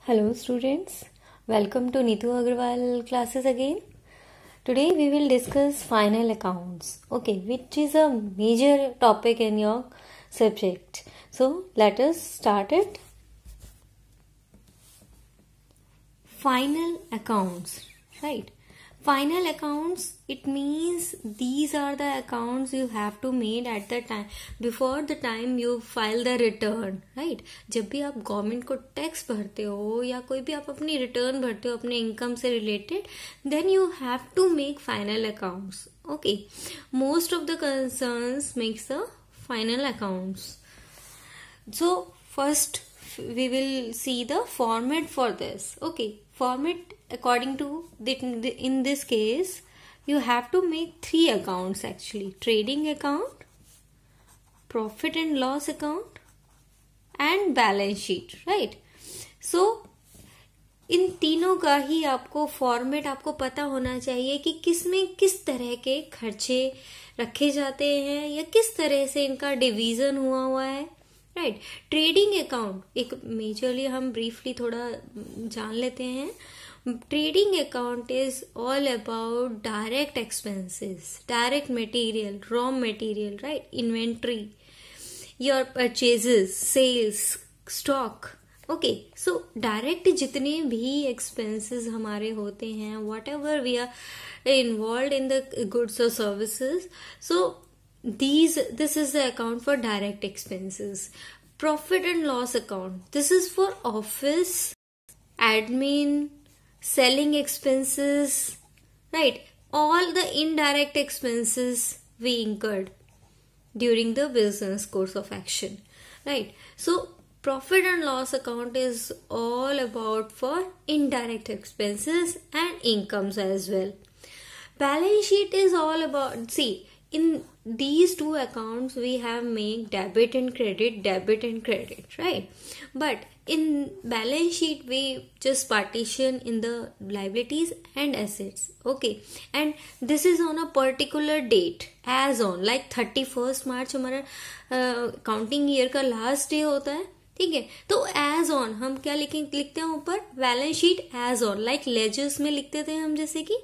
Hello students, welcome to Neetu Agarwal classes again. Today we will discuss final accounts, which is a major topic in your subject. So let us start it. Final accounts, right? Final accounts, it means these are the accounts you have to make at the time before the time you file the return, right? जब भी आप government को tax भरते हो या कोई भी आप अपनी रिटर्न भरते हो अपने इनकम से related, then you have to make final accounts. Okay, most of the concerns makes the final accounts. So first we will see the format for this. Okay, format according to in this case you have to make 3 accounts actually: trading account, profit and loss account and balance sheet, right? So इन तीनों का ही आपको format आपको पता होना चाहिए कि किसमें किस तरह के खर्चे रखे जाते हैं या किस तरह से इनका डिवीजन हुआ है, राइट? ट्रेडिंग अकाउंट एक मेजरली हम ब्रीफली थोड़ा जान लेते हैं. Trading account is all about direct expenses, direct material, raw material, right? Inventory, your purchases, sales, stock. Okay, so direct जितने भी expenses हमारे होते हैं, whatever we are involved in the goods or services, so this is the account for direct expenses. Profit and loss account, this is for office, admin, selling expenses, right? All the indirect expenses we incurred during the business course of action, right? So profit and loss account is all about for indirect expenses and incomes as well. Balance sheet is all about, see, in these two accounts we have make debit and credit, right? But in balance sheet we just partition in the liabilities and assets. Okay, and this is on a particular date, as on like 31st March हमारा accounting year का last day होता है, ठीक है? तो as on हम क्या लिखते हैं ऊपर, balance sheet as on, like ledgers में लिखते थे हम, जैसे कि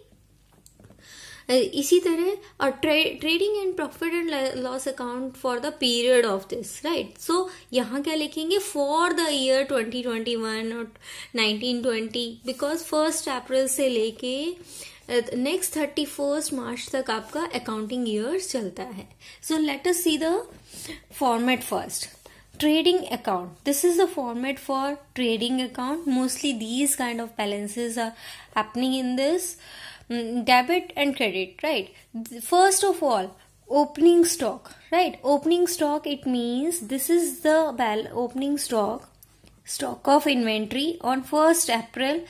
इसी तरह. और trading and profit and loss account for the period of this, right? So यहाँ क्या लिखेंगे, फॉर द ईयर 2021 और 1920, बिकॉज 1 अप्रैल से लेके नेक्स्ट 31 मार्च तक आपका अकाउंटिंग ईयर चलता है. So let us see the format first. Trading account, this is the format for trading account. Mostly these kind of balances are happening in this debit and credit, right? First of all, opening stock, right? Opening stock, it means this is the opening stock of inventory on 1st April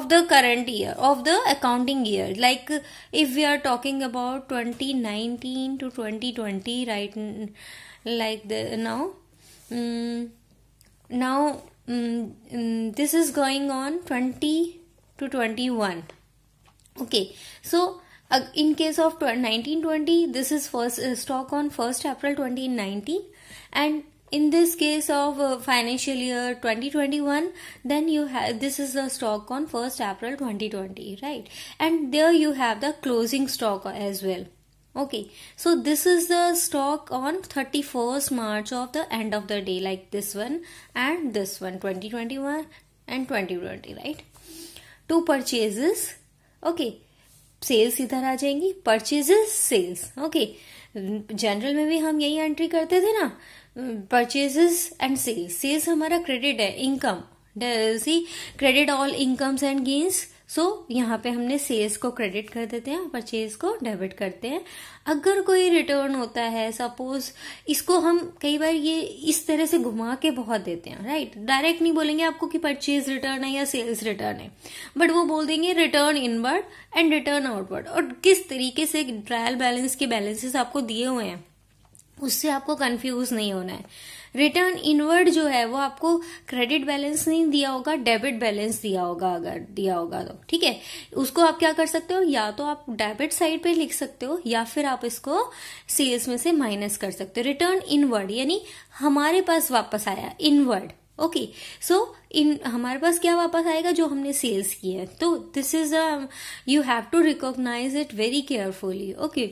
of the current year, of the accounting year. Like if we are talking about 2019 to 2020, right? Like this is going on 20 to 21. Okay, so in case of 1920, this is first stock on 1st April 2019, and in this case of financial year 2021, then you have, this is the stock on 1st April 2020, right? And there you have the closing stock as well. Okay, so this is the stock on 31st March of the end of the day, like this one and this one, 2021 and 2020, right? 2 purchases. Okay, sales इधर आ जाएंगी, purchases, sales. Okay, general में भी हम यही entry करते थे ना, purchases and sales. Sales हमारा क्रेडिट है, income, see credit all incomes and gains. So यहाँ पे हमने सेल्स को क्रेडिट कर देते हैं, परचेज को डेबिट करते हैं. अगर कोई रिटर्न होता है, सपोज, इसको हम कई बार ये इस तरह से घुमा के बहुत देते हैं, राइट? डायरेक्ट नहीं बोलेंगे आपको कि परचेज रिटर्न है या सेल्स रिटर्न है, बट वो बोल देंगे return inward and return outward. और किस तरीके से ट्रायल बैलेंस के बैलेंसेस आपको दिए हुए हैं, उससे आपको कंफ्यूज नहीं होना है. रिटर्न इनवर्ड जो है वो आपको क्रेडिट बैलेंस नहीं दिया होगा, डेबिट बैलेंस दिया होगा. अगर दिया होगा तो ठीक है, उसको आप क्या कर सकते हो, या तो आप डेबिट साइड पे लिख सकते हो या फिर आप इसको सेल्स में से माइनस कर सकते हो. रिटर्न इनवर्ड यानी हमारे पास वापस आया, इनवर्ड. ओके, सो इन हमारे पास क्या वापस आएगा, जो हमने सेल्स किया है. तो this is you have to recognise it very carefully. Okay,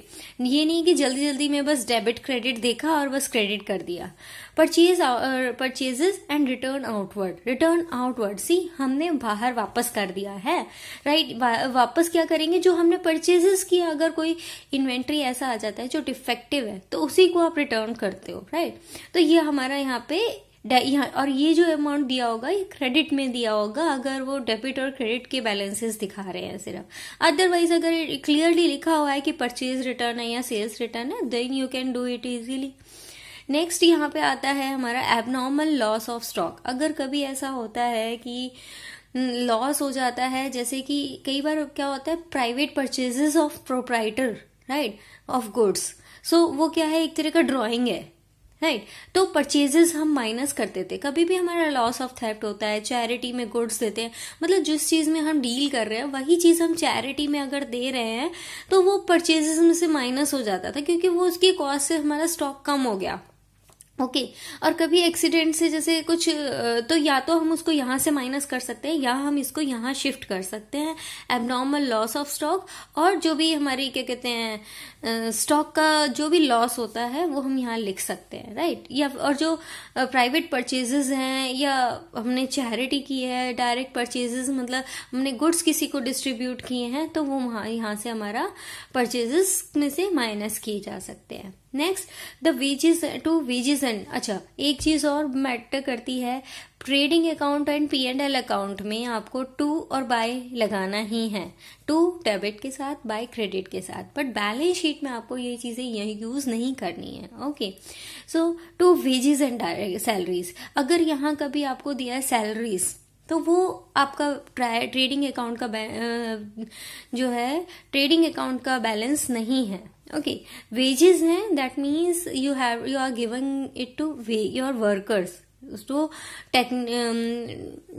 ये नहीं कि जल्दी जल्दी में बस डेबिट क्रेडिट देखा और बस क्रेडिट कर दिया. Purchases and return outward. See, हमने बाहर वापस कर दिया है, राइट. वापस क्या करेंगे, जो हमने परचेजेस किया. अगर कोई इन्वेंट्री ऐसा आ जाता है जो डिफेक्टिव है तो उसी को आप रिटर्न करते हो, राइट. तो ये हमारा यहाँ पे और ये जो अमाउंट दिया होगा ये क्रेडिट में दिया होगा अगर वो डेबिट और क्रेडिट के बैलेंसेस दिखा रहे हैं सिर्फ. अदरवाइज अगर क्लियरली लिखा हुआ है कि परचेज रिटर्न है या सेल्स रिटर्न है, then you can do it easily. Next यहाँ पे आता है हमारा एबनॉर्मल लॉस ऑफ स्टॉक. अगर कभी ऐसा होता है कि लॉस हो जाता है, जैसे कि कई बार क्या होता है, private purchases of proprietor, right, of goods. So वो क्या है, एक तरह का ड्रॉइंग है, राइट. तो परचेजेस हम माइनस करते थे. कभी भी हमारा लॉस ऑफ थेफ्ट होता है, चैरिटी में गुड्स देते हैं, मतलब जिस चीज में हम डील कर रहे हैं वही चीज हम चैरिटी में अगर दे रहे हैं तो वो परचेजेस में से माइनस हो जाता था, क्योंकि वो उसकी कॉस्ट से हमारा स्टॉक कम हो गया. ओके, और कभी एक्सीडेंट से जैसे कुछ, तो या तो हम उसको यहां से माइनस कर सकते हैं या हम इसको यहां शिफ्ट कर सकते हैं. एबनॉर्मल लॉस ऑफ स्टॉक, और जो भी हमारी क्या कहते हैं स्टॉक का जो भी लॉस होता है वो हम यहाँ लिख सकते हैं, राइट. या और जो प्राइवेट परचेजेस हैं या हमने चैरिटी की है, डायरेक्ट परचेजेस मतलब हमने गुड्स किसी को डिस्ट्रीब्यूट किए हैं, तो वो यहाँ से हमारा परचेजेस में से माइनस किए जा सकते हैं. Next, the wages to wages and. अच्छा, एक चीज और मैटर करती है, trading account and P&L account में आपको टू और बाय लगाना ही है. टू डेबिट के साथ, बाय क्रेडिट के साथ. बट बैलेंस शीट में आपको ये चीजें यूज नहीं करनी है. Okay, so to wages and salaries. अगर यहाँ कभी आपको दिया है सैलरीज, तो वो आपका ट्रेडिंग अकाउंट का जो है ट्रेडिंग अकाउंट का बैलेंस नहीं है. ओके, वेजेस हैं, that means you are giving it to your workers. तो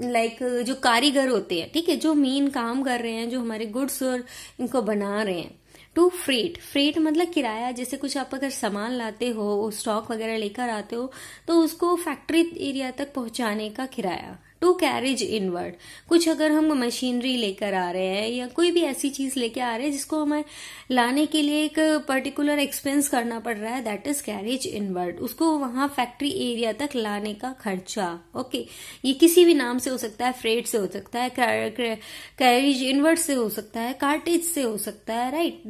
लाइक जो कारीगर होते हैं, ठीक है, जो मेन काम कर रहे हैं, जो हमारे गुड्स और इनको बना रहे हैं. टू फ्रेट मतलब किराया. जैसे कुछ आप अगर सामान लाते हो, स्टॉक वगैरह लेकर आते हो, तो उसको फैक्ट्री एरिया तक पहुंचाने का किराया. टू कैरेज इनवर्ड, कुछ अगर हम मशीनरी लेकर आ रहे हैं या कोई भी ऐसी चीज लेके आ रहे हैं जिसको हमें लाने के लिए एक पर्टिकुलर एक्सपेंस करना पड़ रहा है, दैट इज कैरेज इनवर्ड. उसको वहां फैक्ट्री एरिया तक लाने का खर्चा. ओके, ये किसी भी नाम से हो सकता है, फ्रेट से हो सकता है, कैरेज इनवर्ड से हो सकता है, कार्टेज से हो सकता है, right.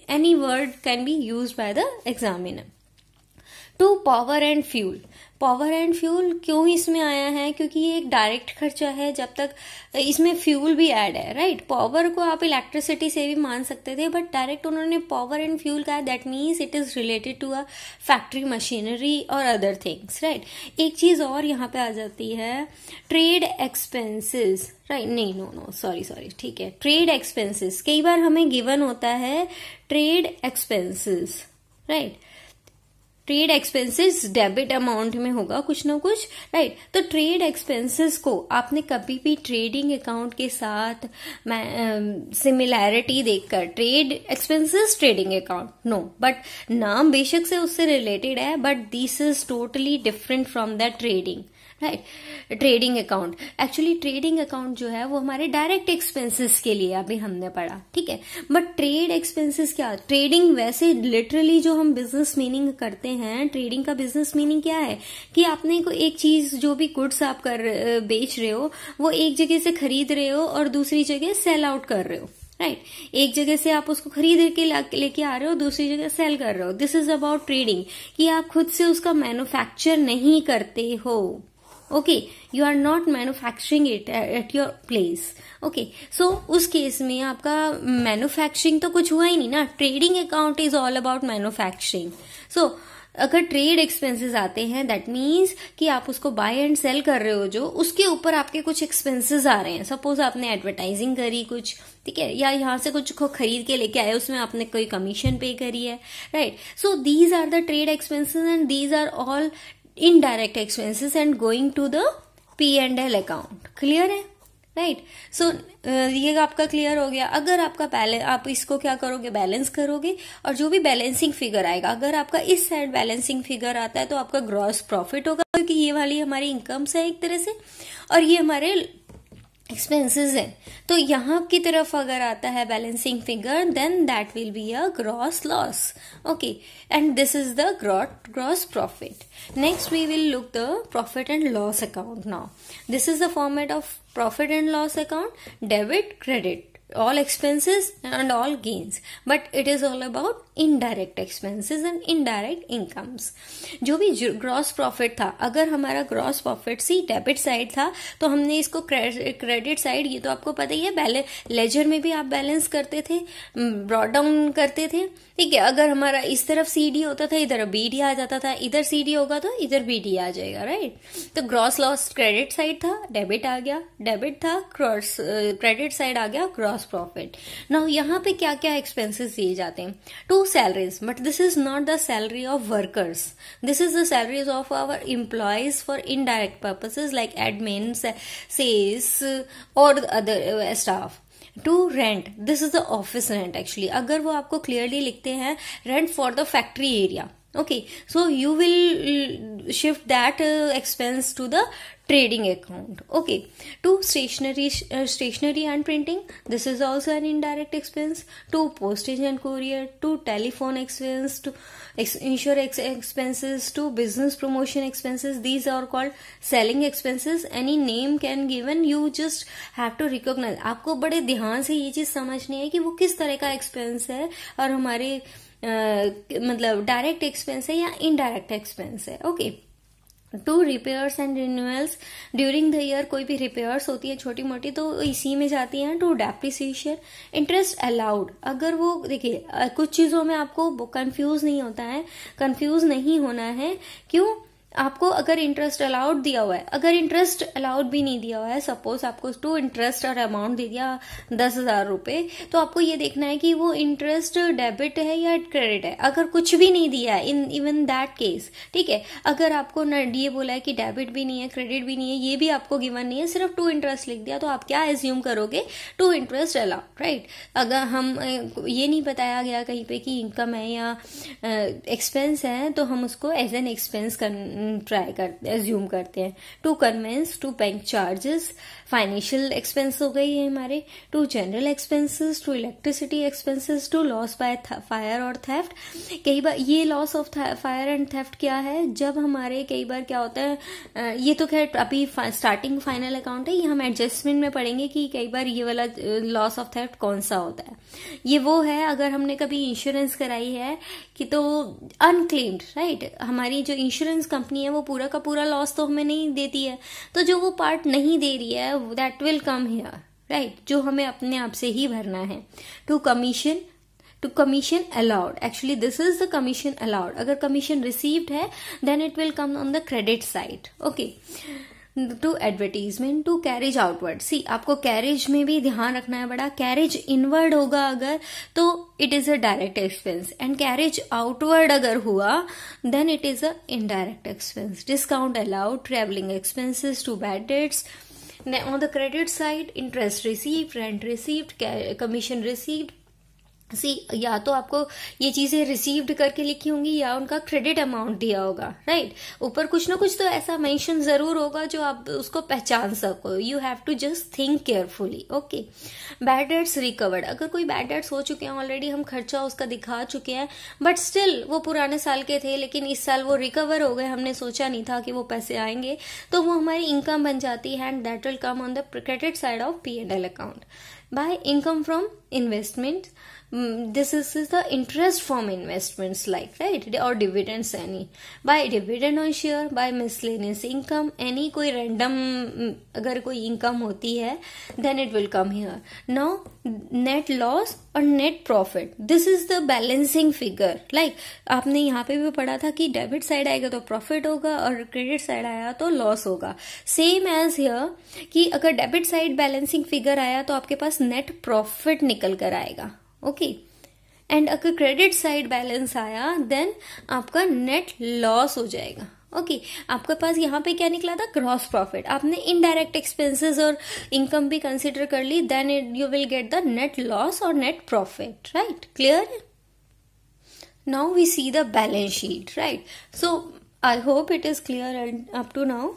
Any word can be used by the examiner. To power and fuel. Power and fuel क्यों इसमें आया है, क्योंकि ये एक डायरेक्ट खर्चा है, जब तक इसमें फ्यूल भी ऐड है, राइट. पावर को आप इलेक्ट्रिसिटी से भी मान सकते थे, बट डायरेक्ट उन्होंने पावर एंड फ्यूल कहा. That means it is related to a factory machinery और अदर थिंग्स, राइट. एक चीज और यहाँ पे आ जाती है, ट्रेड एक्सपेंसेस, राइट. नहीं, नो सॉरी, ठीक है. ट्रेड एक्सपेंसेस कई बार हमें गिवन होता है trade expenses, right. Trade expenses debit amount में होगा कुछ ना कुछ, राइट. तो ट्रेड एक्सपेंसेस को आपने कभी भी ट्रेडिंग अकाउंट के साथ सिमिलैरिटी देखकर trade expenses trading account, no, but नाम बेशक से उससे रिलेटेड है, but this is totally different from the trading, right. Trading account, actually trading account जो है वो हमारे डायरेक्ट एक्सपेंसेस के लिए अभी हमने पढ़ा, ठीक है. बट ट्रेड एक्सपेंसेस क्या, ट्रेडिंग वैसे लिटरली जो हम बिजनेस मीनिंग करते हैं, ट्रेडिंग का बिजनेस मीनिंग क्या है कि आपने को एक चीज, जो भी गुड्स आप बेच रहे हो, वो एक जगह से खरीद रहे हो और दूसरी जगह सेल आउट कर रहे हो, राइट. एक जगह से आप उसको खरीद के लेके आ रहे हो, दूसरी जगह सेल कर रहे हो. दिस इज अबाउट ट्रेडिंग, कि आप खुद से उसका मैन्युफैक्चर नहीं करते हो. Okay, you are not manufacturing it at your place. Okay, so उस केस में आपका मैन्युफैक्चरिंग तो कुछ हुआ ही नहीं ना. Trading account is all about manufacturing. So अगर ट्रेड एक्सपेंसेस आते हैं, दैट मीन्स कि आप उसको बाय एंड सेल कर रहे हो, जो उसके ऊपर आपके कुछ एक्सपेंसेस आ रहे हैं. सपोज आपने एडवर्टाइजिंग करी कुछ, ठीक है, या यहाँ से कुछ को खरीद के लेके आए, उसमें आपने कोई कमीशन पे करी है, right. So these are the trade expenses and these are all indirect expenses and going to the P&L account. Clear है, राइट। सो ये आपका क्लियर हो गया। अगर आपका बैलेंस, आप इसको क्या करोगे, बैलेंस करोगे, और जो भी बैलेंसिंग फिगर आएगा, अगर आपका इस साइड बैलेंसिंग फिगर आता है तो आपका ग्रॉस प्रॉफिट होगा, क्योंकि ये वाली हमारी इनकम्स है एक तरह से, और ये हमारे एक्सपेंसेस है। तो यहाँ की तरफ अगर आता है balancing figure, then that will be a gross loss. Okay, and this is the gross profit. Next we will look the profit and loss account now. This is the format of profit and loss account, debit credit, all expenses and all gains, but it is all about indirect expenses and indirect incomes। जो भी gross profit था, अगर हमारा gross profit सी debit side था तो हमने इसको credit side, ये तो आपको पता ही है, लेजर में भी आप बैलेंस करते थे, ब्रॉड डाउन करते थे, ठीक है। अगर हमारा इस तरफ सीडी होता था, इधर बीडी आ जाता था, इधर सीडी होगा तो इधर बीडी आ जाएगा, राइट। तो ग्रॉस लॉस क्रेडिट साइड था, डेबिट आ गया, डेबिट था, क्रेडिट साइड आ गया ग्रॉस प्रॉफिट। नाउ यहाँ पे क्या क्या एक्सपेंसेस दिए जाते हैं, to salaries, but this is not the salary of workers, this is the salaries of our employees for indirect purposes like admin, sales और other staff. To rent, this is the office rent actually, अगर वो आपको clearly लिखते हैं rent for the factory area, okay, so you will shift that expense to the trading account। okay, to stationery and printing, this is also an indirect expense, to postage and courier, to telephone expense, to insurance expenses, to business promotion expenses, these are called selling expenses। any name can given, you just have to recognize। आपको बड़े ध्यान से ये चीज समझनी है कि वो किस तरह का एक्सपेंस है और हमारे मतलब डायरेक्ट एक्सपेंस है या इनडायरेक्ट एक्सपेंस है। Okay, to repairs and renewals, during the year कोई भी रिपेयर्स होती है छोटी मोटी तो इसी में जाती हैं। टू डेप्रिसिएशन, इंटरेस्ट अलाउड, अगर वो देखिए कुछ चीजों में आपको कंफ्यूज नहीं होता है, कंफ्यूज नहीं होना है, क्यों, आपको अगर इंटरेस्ट अलाउड दिया हुआ है, अगर इंटरेस्ट अलाउड भी नहीं दिया हुआ है, सपोज आपको टू इंटरेस्ट और अमाउंट दे दिया 10,000 रुपए, तो आपको ये देखना है कि वो इंटरेस्ट डेबिट है या क्रेडिट है। अगर कुछ भी नहीं दिया है, इन इवन दैट केस, ठीक है, अगर आपको ये बोला है कि डेबिट भी नहीं है, क्रेडिट भी नहीं है, ये भी आपको गिवन नहीं है, सिर्फ टू इंटरेस्ट लिख दिया, तो आप क्या एज्यूम करोगे, टू इंटरेस्ट अलाउड, राइट। अगर हम ये नहीं बताया गया कहीं पे कि इनकम है या एक्सपेंस है, तो हम उसको एज एन एक्सपेंस ट्राई करते एज्यूम करते हैं। To conveyance, to bank charges, financial expense हो गई है हमारे। To general expenses, to electricity expenses, to loss by fire और थेफ्ट। कई बार ये loss of fire and theft क्या है, जब हमारे कई बार क्या होता है, ये तो खैर अभी स्टार्टिंग फाइनल अकाउंट है, ये हम एडजस्टमेंट में पढ़ेंगे कि कई बार ये वाला लॉस ऑफ थेफ्ट कौन सा होता है। ये वो है अगर हमने कभी इंश्योरेंस कराई है कि तो अनक्लेम्ड, राइट, हमारी जो इंश्योरेंस कंपनी है वो पूरा का पूरा लॉस तो हमें नहीं देती है, तो जो वो पार्ट नहीं दे रही है that will come here, right, जो हमें अपने आप से ही भरना है। To commission allowed, actually this is the commission allowed, अगर कमीशन रिसीव्ड है then it will come on the credit side. Okay, to advertisement, to carriage outward, see आपको कैरेज में भी ध्यान रखना है बड़ा, कैरेज इनवर्ड होगा अगर तो it is a direct expense, and carriage outward अगर हुआ then it is a indirect expense. Discount allowed, travelling expenses, to bad debts. On the credit side, interest received, rent received, commission received। सी या तो आपको ये चीजें received करके लिखी होंगी या उनका क्रेडिट अमाउंट दिया होगा, राइट। ऊपर कुछ ना कुछ तो ऐसा मेंशन जरूर होगा जो आप उसको पहचान सको। You have to just think carefully. Okay, bad debts recovered, अगर कोई बैड डेट्स हो चुके हैं ऑलरेडी, हम खर्चा उसका दिखा चुके हैं, बट स्टिल वो पुराने साल के थे लेकिन इस साल वो रिकवर हो गए, हमने सोचा नहीं था कि वो पैसे आएंगे, तो वो हमारी इनकम बन जाती है, and that will come on the credit side of P&L account. By income from investment, this is the interest from investments like, right, or dividends any। by dividend on share, by miscellaneous income, any कोई random अगर कोई income होती है then it will come here। now net loss और net profit, this is the balancing figure, like आपने यहाँ पे भी पढ़ा था कि डेबिट साइड आएगा तो प्रॉफिट होगा और क्रेडिट साइड आया तो लॉस होगा। सेम एज हियर कि अगर डेबिट साइड बैलेंसिंग फिगर आया तो आपके पास नेट प्रॉफिट निकल कर आएगा। ओके, एंड अगर क्रेडिट साइड बैलेंस आया देन आपका नेट लॉस हो जाएगा। ओके आपके पास यहाँ पे क्या निकला था, ग्रॉस प्रॉफिट। आपने इनडायरेक्ट एक्सपेंसेस और इनकम भी कंसिडर कर ली, then you will get the net loss और नेट प्रॉफिट, राइट? क्लियर है? Now we see the balance sheet, right? So I hope it is clear up to now.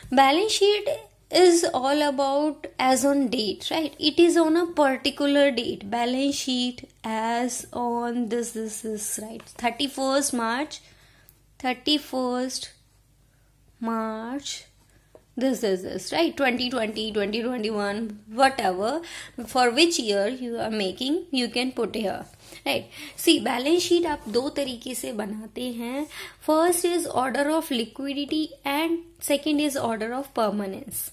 Balance sheet is all about as on date, right? It is on a particular date. Balance sheet as on this is right, 31st March this is right, 2020 2021 whatever, for which year you are making, you can put here, right? See, balance sheet आप दो तरीके से बनाते हैं. First is order of liquidity and second is order of permanence.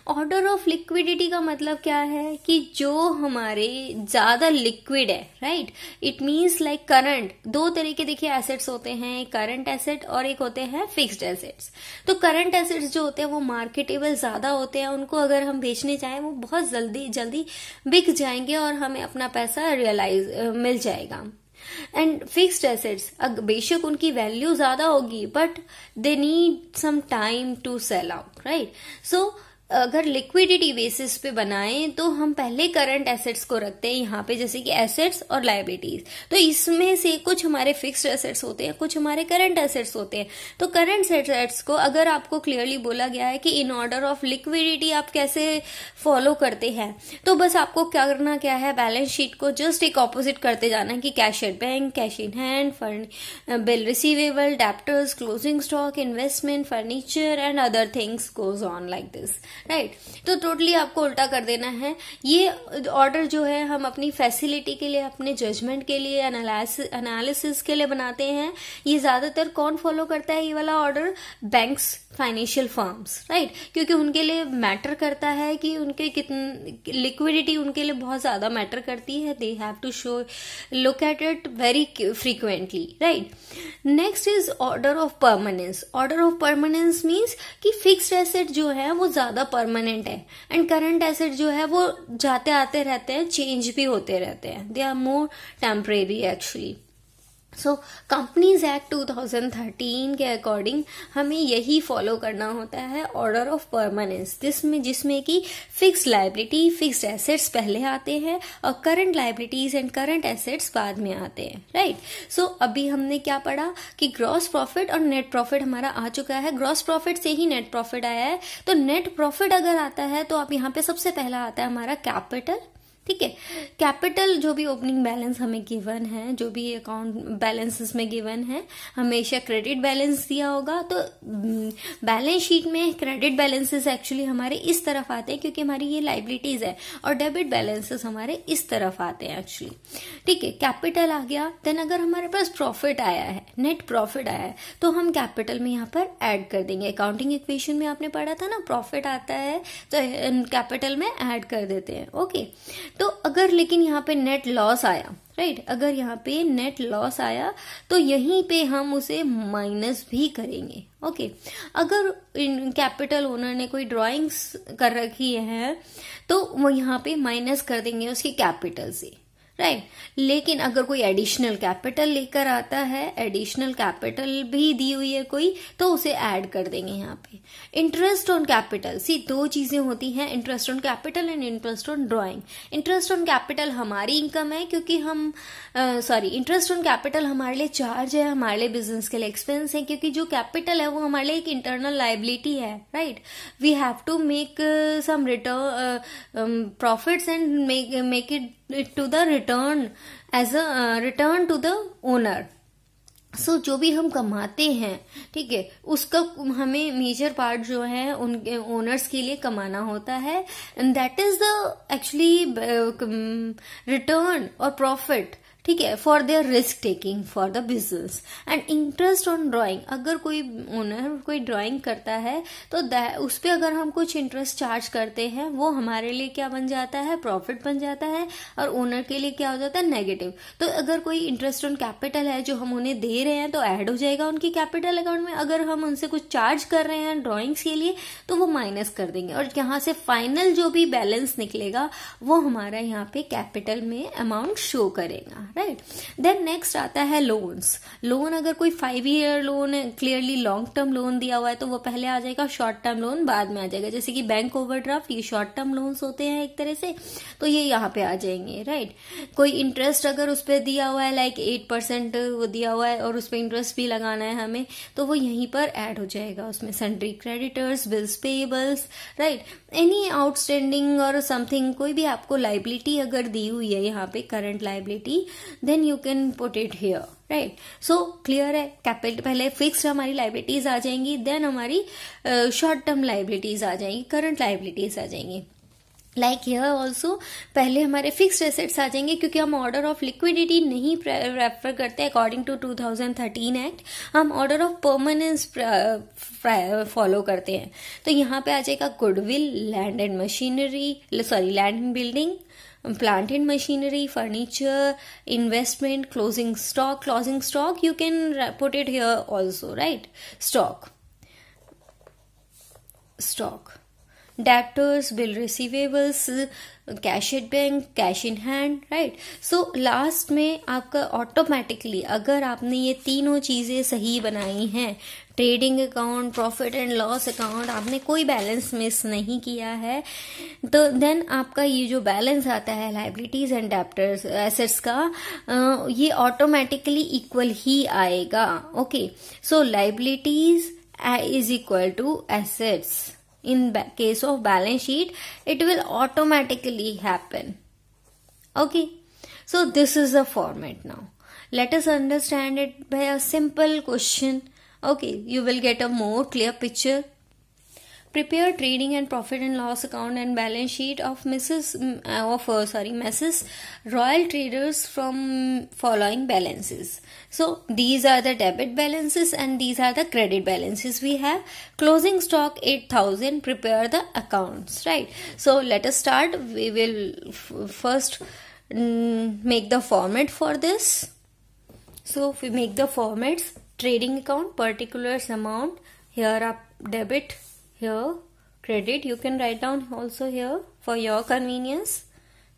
Order of liquidity का मतलब क्या है कि जो हमारे ज्यादा लिक्विड है, right? It means like current. दो तरह के देखिए एसेट्स होते हैं, एक करंट एसेट और एक होते हैं फिक्स्ड एसेट्स. तो करंट एसेट्स जो होते हैं वो मार्केटेबल ज्यादा होते हैं, उनको अगर हम बेचने चाहें वो बहुत जल्दी बिक जाएंगे और हमें अपना पैसा रियलाइज मिल जाएगा. एंड फिक्स्ड एसेट्स बेशक उनकी वैल्यू ज्यादा होगी but they need some time to sell out, right? So अगर लिक्विडिटी बेसिस पे बनाएं तो हम पहले करंट एसेट्स को रखते हैं यहाँ पे, जैसे कि एसेट्स और लायबिलिटीज. तो इसमें से कुछ हमारे फिक्स्ड एसेट्स होते हैं, कुछ हमारे करंट एसेट्स होते हैं. तो करंट एसेट्स को अगर आपको क्लियरली बोला गया है कि इन ऑर्डर ऑफ लिक्विडिटी आप कैसे फॉलो करते हैं, तो बस आपको क्या करना क्या है, बैलेंस शीट को जस्ट एक ऑपोजिट करते जाना है कि cash at bank, cash in hand, bill receivable, debtors, closing stock, investment, furniture and other things goes on like this, right? तो टोटली आपको उल्टा कर देना है. ये ऑर्डर जो है हम अपनी फैसिलिटी के लिए, अपने जजमेंट के लिए, एनालिसिस के लिए बनाते हैं. ये ज्यादातर कौन फॉलो करता है ये वाला order? Banks, financial firms, right? क्योंकि उनके लिए मैटर करता है कि उनके कितनी लिक्विडिटी उनके लिए बहुत ज्यादा मैटर करती है. They have to show look at it very frequently, right? Next is order of permanence. Order of permanence means कि फिक्स्ड एसेट जो है वो ज्यादा परमानेंट है एंड करंट एसेट जो है वो जाते आते रहते हैं, चेंज भी होते रहते हैं. They are more temporary actually. So companies act 2013 के अकॉर्डिंग हमें यही फॉलो करना होता है, ऑर्डर ऑफ परमानेंस, जिसमें कि फिक्स लायबिलिटी, फिक्स एसेट्स पहले आते हैं और current liabilities and current assets बाद में आते हैं, राइट? सो अभी हमने क्या पढ़ा कि ग्रॉस प्रॉफिट और नेट प्रॉफिट हमारा आ चुका है. ग्रॉस प्रॉफिट से ही नेट प्रॉफिट आया है. तो नेट प्रॉफिट अगर आता है तो अब यहाँ पे सबसे पहला आता है हमारा कैपिटल, ठीक है? कैपिटल जो भी ओपनिंग बैलेंस हमें गिवन है, जो भी अकाउंट बैलेंसेस में गिवन है, हमेशा क्रेडिट बैलेंस दिया होगा. तो बैलेंस शीट में क्रेडिट बैलेंसेस एक्चुअली हमारे इस तरफ आते हैं क्योंकि हमारी ये लायबिलिटीज है, और डेबिट बैलेंसेस हमारे इस तरफ आते हैं एक्चुअली, ठीक है? कैपिटल आ गया. देन अगर हमारे पास प्रॉफिट आया है, नेट प्रॉफिट आया है, तो हम कैपिटल में यहाँ पर ऐड कर देंगे. अकाउंटिंग इक्वेशन में आपने पढ़ा था ना, प्रॉफिट आता है तो कैपिटल में ऐड कर देते हैं, ओके? तो अगर लेकिन यहाँ पे नेट लॉस आया, राइट? अगर यहाँ पे नेट लॉस आया तो यहीं पे हम उसे माइनस भी करेंगे, ओके? अगर कैपिटल ओनर ने कोई ड्राइंग्स कर रखी है तो वो यहाँ पे माइनस कर देंगे उसके कैपिटल से, राइट? लेकिन अगर कोई एडिशनल कैपिटल लेकर आता है, एडिशनल कैपिटल भी दी हुई है कोई, तो उसे ऐड कर देंगे यहाँ पे. इंटरेस्ट ऑन कैपिटल, सी दो चीजें होती हैं, interest on capital and interest on drawing. Interest on capital हमारी इनकम है क्योंकि हम इंटरेस्ट ऑन कैपिटल हमारे लिए चार्ज है, हमारे लिए बिजनेस के लिए एक्सपेंस है, क्योंकि जो कैपिटल है वो हमारे लिए एक इंटरनल लायबिलिटी है, right? We have to make some return profits and make it to the return as a return to the owner. So जो भी हम कमाते हैं, ठीक है, उसका हमें मेजर पार्ट जो है उनके ओनर्स के लिए कमाना होता है, and that is the actually return और प्रॉफिट, ठीक है, for their risk taking for the business. And interest on drawing, अगर कोई ओनर कोई ड्राइंग करता है तो उस पर अगर हम कुछ इंटरेस्ट चार्ज करते हैं, वो हमारे लिए क्या बन जाता है, प्रॉफिट बन जाता है, और ओनर के लिए क्या हो जाता है, नेगेटिव. तो अगर कोई इंटरेस्ट ऑन कैपिटल है जो हम उन्हें दे रहे हैं तो ऐड हो जाएगा उनकी कैपिटल अकाउंट में. अगर हम उनसे कुछ चार्ज कर रहे हैं ड्राइंग्स के लिए तो वो माइनस कर देंगे, और यहाँ से फाइनल जो भी बैलेंस निकलेगा वो हमारा यहाँ पे कैपिटल में अमाउंट शो करेगा, राइट। देन नेक्स्ट आता है लोन्स। लोन अगर कोई 5 ईयर लोन है, क्लियरली लॉन्ग टर्म लोन दिया हुआ है, तो वो पहले आ जाएगा, शॉर्ट टर्म लोन बाद में आ जाएगा। जैसे कि बैंक ओवरड्राफ्ट, ये शॉर्ट टर्म लोन्स होते हैं एक तरह से, तो ये यहाँ पे आ जाएंगे, राइट। कोई इंटरेस्ट अगर उस पर दिया हुआ है, लाइक 8% वो दिया हुआ है और उस पर इंटरेस्ट भी लगाना है हमें, तो वो यहीं पर ऐड हो जाएगा उसमें। Sundry creditors, bills payables, right. Any outstanding और समथिंग, कोई भी आपको लाइबिलिटी अगर दी हुई है यहाँ पे, current liability, then you can put it here, right. So clear है, कैपिटल पहले फिक्स्ड हमारी लाइबिलिटीज आ जाएंगी, देन हमारी शॉर्ट टर्म लाइबिलिटीज आ जाएंगी, करंट लाइबिलिटीज आ जाएंगी। लाइक हियर ऑल्सो पहले हमारे फिक्स्ड एसेट्स आ जाएंगे, क्योंकि हम ऑर्डर ऑफ लिक्विडिटी नहीं रेफर करते अकॉर्डिंग टू 2013 एक्ट, हम ऑर्डर ऑफ परमानेंस फॉलो करते हैं। तो यहाँ पे आ जाएगा goodwill, land and machinery, sorry land and building, plant and machinery, furniture, investment, closing stock you can put it here also, right? stock, debtors, bill receivables, cash at bank, cash in hand, right. So last में आपका automatically, अगर आपने ये तीनों चीजें सही बनाई हैं, trading account, profit and loss account, आपने कोई बैलेंस मिस नहीं किया है, तो देन आपका ये जो बैलेंस आता है लाइबिलिटीज एंड डेब्टर्स एसेट्स का, ये ऑटोमेटिकली इक्वल ही आएगा। Okay, so liabilities is equal to assets. In case of balance sheet, it will automatically happen. Okay, so this is the format. Now let us understand it by a simple question. Okay, you will get a more clear picture. Prepare trading and profit and loss account and balance sheet of Mrs. Royal Traders from following balances. So these are the debit balances and these are the credit balances. We have closing stock 8,000. Prepare the accounts, right? So let us start. We will first make the format for this. So if we make the formats, trading account, particulars amount, here up debit, here credit, you can write down also here for your convenience,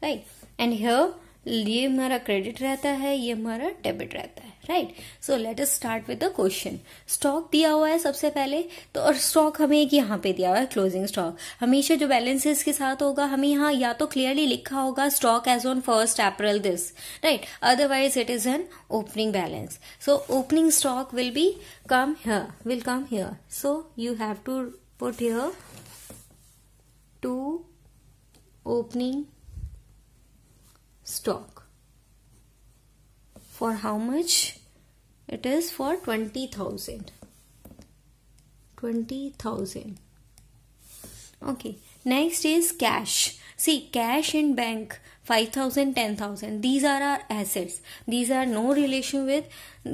right? And here ये हमारा credit रहता है, ये हमारा debit रहता है, right. So let us start with the question. Stock दिया हुआ है सबसे पहले, तो और स्टॉक हमें एक यहाँ पे दिया हुआ है क्लोजिंग स्टॉक। हमेशा जो बैलेंसेस के साथ होगा, हमें यहाँ या तो क्लियरली लिखा होगा stock as on 1st April this, right, otherwise it is an opening balance. So opening stock will come here, so you have to put here to opening stock. For how much? It is for 20,000. 20,000. Okay. Next is cash. See, cash in bank 5,000, 10,000. These are our assets. These are no relation with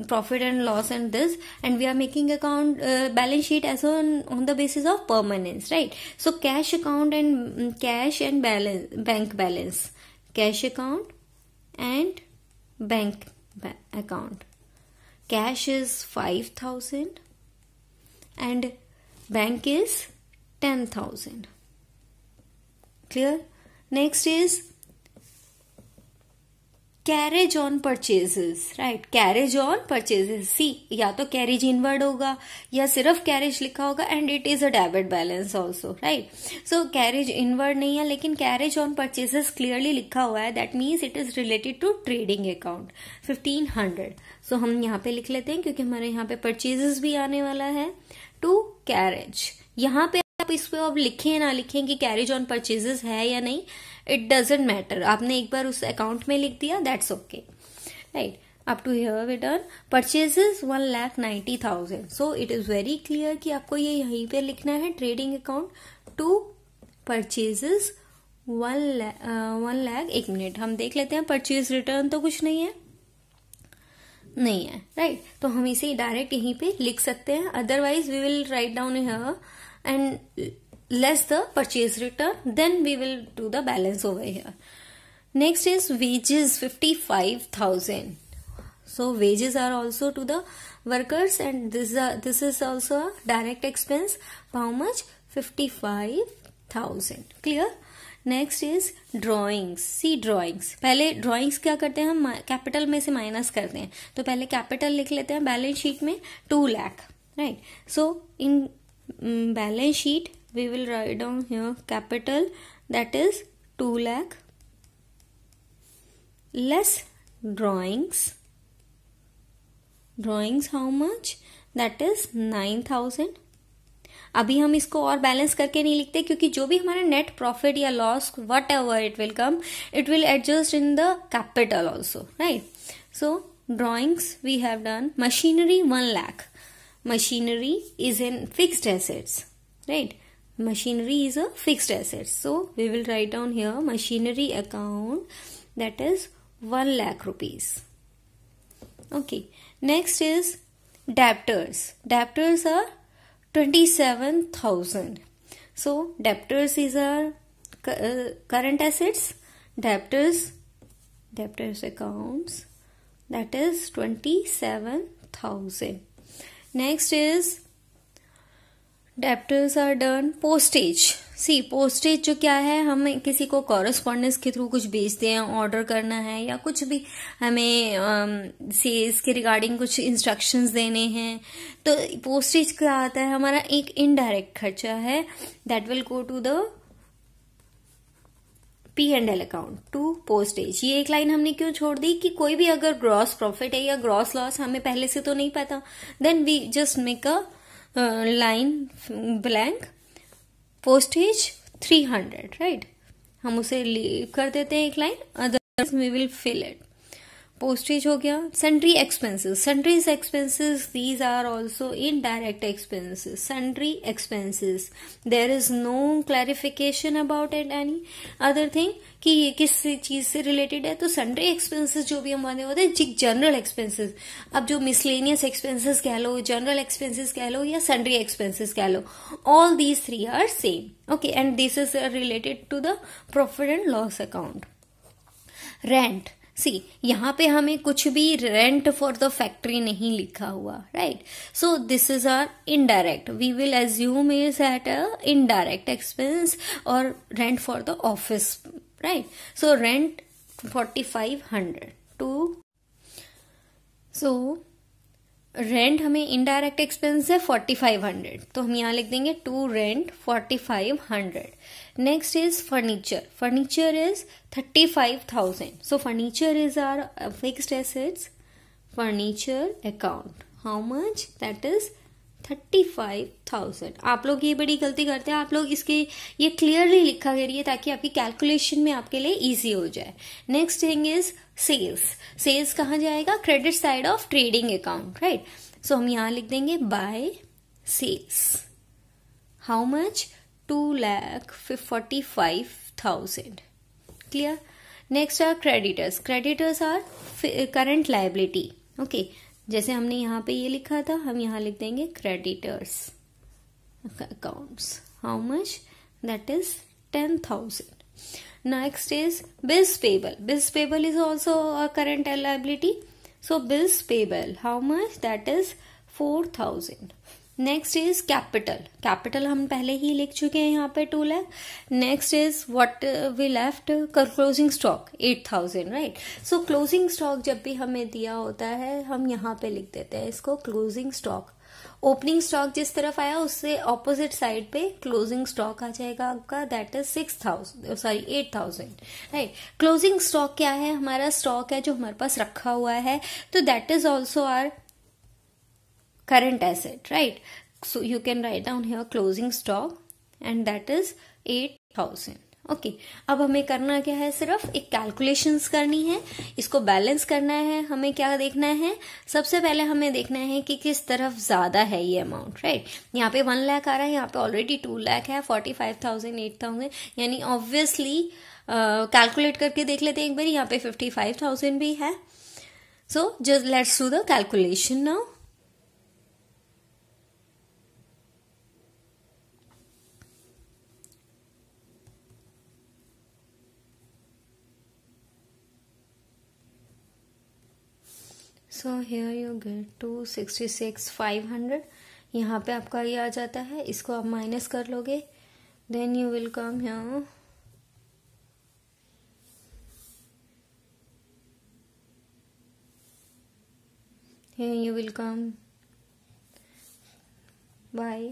profit and loss and this, and we are making account balance sheet as on the basis of permanence, right? So cash account and cash and balance, bank balance, cash account and bank account. Cash is 5,000 and bank is 10,000. Clear? Next is carriage on purchases, right, carriage on purchases. See, या तो carriage inward होगा या सिर्फ carriage लिखा होगा, and it is a debit balance also, right. So carriage inward नहीं है, लेकिन कैरेज ऑन परचेजेस क्लियरली लिखा हुआ है, that means it is related to trading account 1500। सो हम यहाँ पे लिख लेते हैं, क्योंकि हमारे यहाँ पे परचेजेस भी आने वाला है टू कैरेज। यहाँ पे आप इस पे अब लिखें ना लिखें कि कैरेज ऑन परचेजेस है या नहीं, इट डजेंट मैटर। आपने एक बार उस अकाउंट में लिख दिया, that's okay, right. Up to here we done. Purchases 1,90,000। So it is very clear कि आपको ये यहीं पे लिखना है, trading account to purchases 1 lakh. एक मिनट हम देख लेते हैं, परचेज रिटर्न तो कुछ नहीं है, नहीं है, राइट। तो हम इसे डायरेक्ट यहीं पे लिख सकते हैं, otherwise we will write down here and less the purchase return, then we will do the balance over here. Next is wages 55,000. So wages are also to the workers, and this is also a direct expense. How much? 55,000. Clear? Next is drawings. See drawings, पहले drawings क्या करते हैं हम capital में से minus करते हैं. तो पहले कैपिटल लिख लेते हैं बैलेंस शीट में 2 lakh, right. So in balance sheet we will write down here capital that is 2 lakh less drawings. Drawings how much? That is 9,000. अभी हम इसको और बैलेंस करके नहीं लिखते क्योंकि जो भी हमारा नेट प्रॉफिट या loss whatever it will come, it will adjust in the capital also, right. So drawings we have done. Machinery 1 lakh. Machinery is in fixed assets, right? Machinery is a fixed asset. So we will write down here machinery account that is 1 lakh rupees. Okay. Next is debtors. Debtors are 27,000. So debtors is our current assets. Debtors accounts that is 27,000. Next is debtors are done. Postage. See, postage जो क्या है, हम किसी को correspondence के through कुछ भेजते हैं, ऑर्डर करना है या कुछ भी हमें सेल्स के रिगार्डिंग कुछ इंस्ट्रक्शंस देने हैं, तो पोस्टेज क्या आता है, हमारा एक इनडायरेक्ट खर्चा है that will go to the P&L account to postage. ये एक लाइन हमने क्यों छोड़ दी कि कोई भी अगर ग्रॉस प्रॉफिट है या ग्रॉस लॉस हमें पहले से तो नहीं पता, then we just make a line blank. Postage 300, right. हम उसे लीव कर देते हैं एक line, otherwise we will fill it. Postage हो गया. Sundry expenses. Sundry expenses these are also indirect expenses. Sundry expenses there is no clarification about it any other thing कि ये किस चीज से रिलेटेड है. तो सन्ड्री एक्सपेंसेस जो भी हमारे होते हैं जनरल एक्सपेंसेस. अब जो मिसलेनियस एक्सपेंसेस कह लो, जनरल एक्सपेंसेस कह लो या सन्ड्री एक्सपेंसेस कह लो, all these 3 are same. Okay, and this is related to the profit and loss account. Rent. See, यहाँ पे हमें कुछ भी रेंट फॉर द फैक्ट्री नहीं लिखा हुआ, right. So this is our indirect. We will assume is at a indirect expense और rent for the office, right. So rent 4,500 to. So rent हमें इनडायरेक्ट एक्सपेंस है 4,500, तो हम यहाँ लिख देंगे to rent 4,500. Next is furniture. Furniture is 35,000. So furniture is our fixed assets. Furniture account how much? That is 35,000. आप लोग ये बड़ी गलती करते हैं, आप लोग इसके ये क्लियरली लिखा करिए ताकि आपकी कैलकुलेशन में आपके लिए इजी हो जाए. Next thing is sales. Sales कहाँ जाएगा? Credit side of trading account, right. So हम यहां लिख देंगे by sales. How much? 2,45,000. Clear. Next are creditors. Creditors are current liability. Okay, जैसे हमने यहाँ पे ये लिखा था, हम यहाँ लिख देंगे creditors accounts. How much? That is 10,000. Next is bills payable. Bills payable is also a current liability. So bills payable, how much? That is 4,000. Next is capital. Capital हम पहले ही लिख चुके हैं यहाँ पे 2 lakh. Next is what we left? Closing stock 8,000, right? So closing stock जब भी हमें दिया होता है हम यहाँ पे लिख देते हैं इसको closing stock. ओपनिंग स्टॉक जिस तरफ आया उससे ऑपोजिट साइड पे क्लोजिंग स्टॉक आ जाएगा आपका, that is 8,000, right. Closing stock क्या है? हमारा स्टॉक है जो हमारे पास रखा हुआ है, तो that is also are current asset, right. So you can write down here closing stock and that is 8,000. Okay, अब हमें करना क्या है? सिर्फ एक कैलकुलेशंस करनी है, इसको बैलेंस करना है. हमें क्या देखना है? सबसे पहले हमें देखना है कि किस तरफ ज्यादा है ये अमाउंट, राइट. यहाँ पे 1 lakh आ रहा है, यहाँ पे ऑलरेडी 2 lakh है. 45,000 8,000 यानी ऑब्वियसली कैलकुलेट करके देख लेते हैं एक बार. यहाँ पे 55,000 भी है. So just let's do the calculation now. So here you get 266,500. यहाँ पे आपका ये आ जाता है, इसको आप माइनस कर लोगे, then you will come here here you will come by.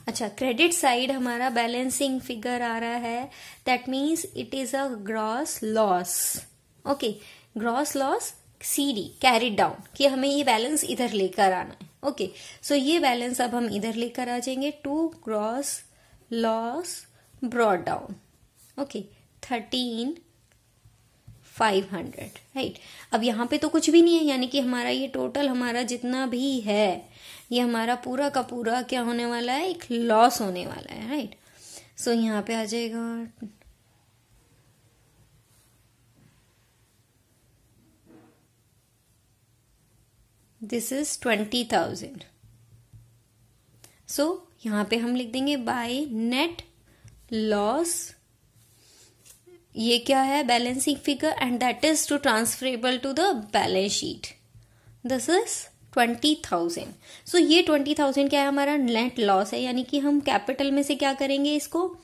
अच्छा, क्रेडिट साइड हमारा बैलेंसिंग फिगर आ रहा है, that means it is a gross loss. Okay, gross loss CD carried down, कि हमें ये बैलेंस इधर लेकर आना है। ओके, सो ये बैलेंस अब हम इधर लेकर आ जाएंगे, to gross loss brought down. Okay, 13,500, right. अब यहाँ पे तो कुछ भी नहीं है, यानी कि हमारा ये टोटल हमारा जितना भी है ये हमारा पूरा का पूरा क्या होने वाला है, एक लॉस होने वाला है, राइट। सो यहाँ पे आ जाएगा दिस इज 20,000। सो यहाँ पे हम लिख देंगे बाय नेट लॉस, ये क्या है, balancing figure, and that is to transferable to the balance sheet. This is 20,000। सो ये 20,000 क्या है, हमारा नेट लॉस है, यानी कि हम कैपिटल में से क्या करेंगे, इसको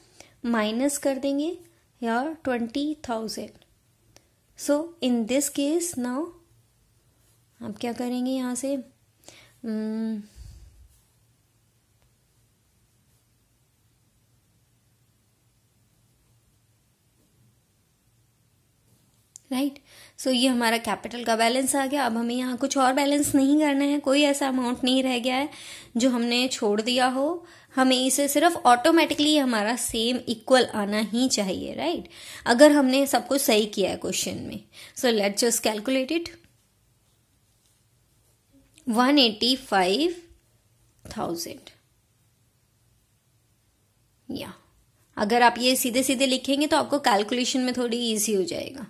माइनस कर देंगे यार 20,000। सो इन दिस केस नाउ आप क्या करेंगे, यहां से राइट। सो ये हमारा कैपिटल का बैलेंस आ गया। अब हमें यहाँ कुछ और बैलेंस नहीं करना है, कोई ऐसा अमाउंट नहीं रह गया है जो हमने छोड़ दिया हो, हमें इसे सिर्फ ऑटोमेटिकली हमारा सेम इक्वल आना ही चाहिए, राइट, अगर हमने सब कुछ सही किया है क्वेश्चन में। So let's just calculate it. 185,000 या अगर आप ये सीधे सीधे लिखेंगे तो आपको कैलकुलेशन में थोड़ी इजी हो जाएगा।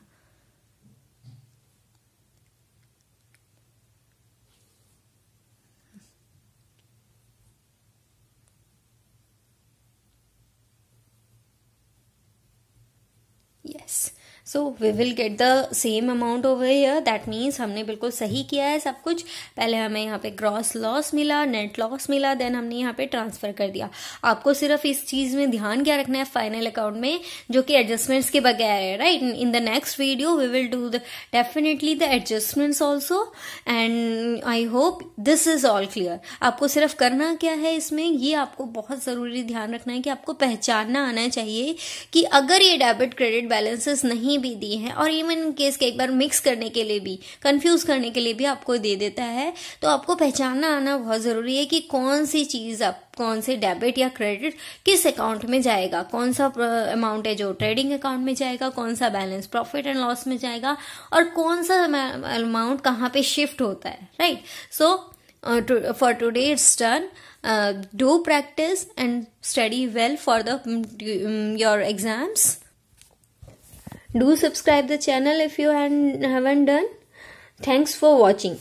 yes, so we will get the same amount over here, that means हमने बिल्कुल सही किया है सब कुछ। पहले हमें यहाँ पे ग्रॉस लॉस मिला, नेट लॉस मिला, देन हमने यहाँ पे ट्रांसफर कर दिया। आपको सिर्फ इस चीज में ध्यान क्या रखना है फाइनल अकाउंट में, जो कि एडजस्टमेंट्स के बगैर है, right. In the next video we will do the definitely the adjustments also, and I hope this is all clear. आपको सिर्फ करना क्या है इसमें, ये आपको बहुत जरूरी ध्यान रखना है कि आपको पहचानना आना चाहिए कि अगर ये डेबिट क्रेडिट बैलेंसेस नहीं भी दी है, और इवन इन केस के एक बार मिक्स करने के लिए भी, कंफ्यूज करने के लिए भी आपको दे देता है, तो आपको पहचानना आना बहुत जरूरी है कि कौन सी चीज आप, कौन से डेबिट या क्रेडिट किस अकाउंट में जाएगा, कौन सा अमाउंट है जो ट्रेडिंग अकाउंट में जाएगा, कौन सा बैलेंस प्रॉफिट एंड लॉस में जाएगा, और कौन सा अमाउंट कहाँ पे शिफ्ट होता है, right. So for today it's done. Do practice and study well for the your exams. Do subscribe the channel if you haven't done. Thanks for watching.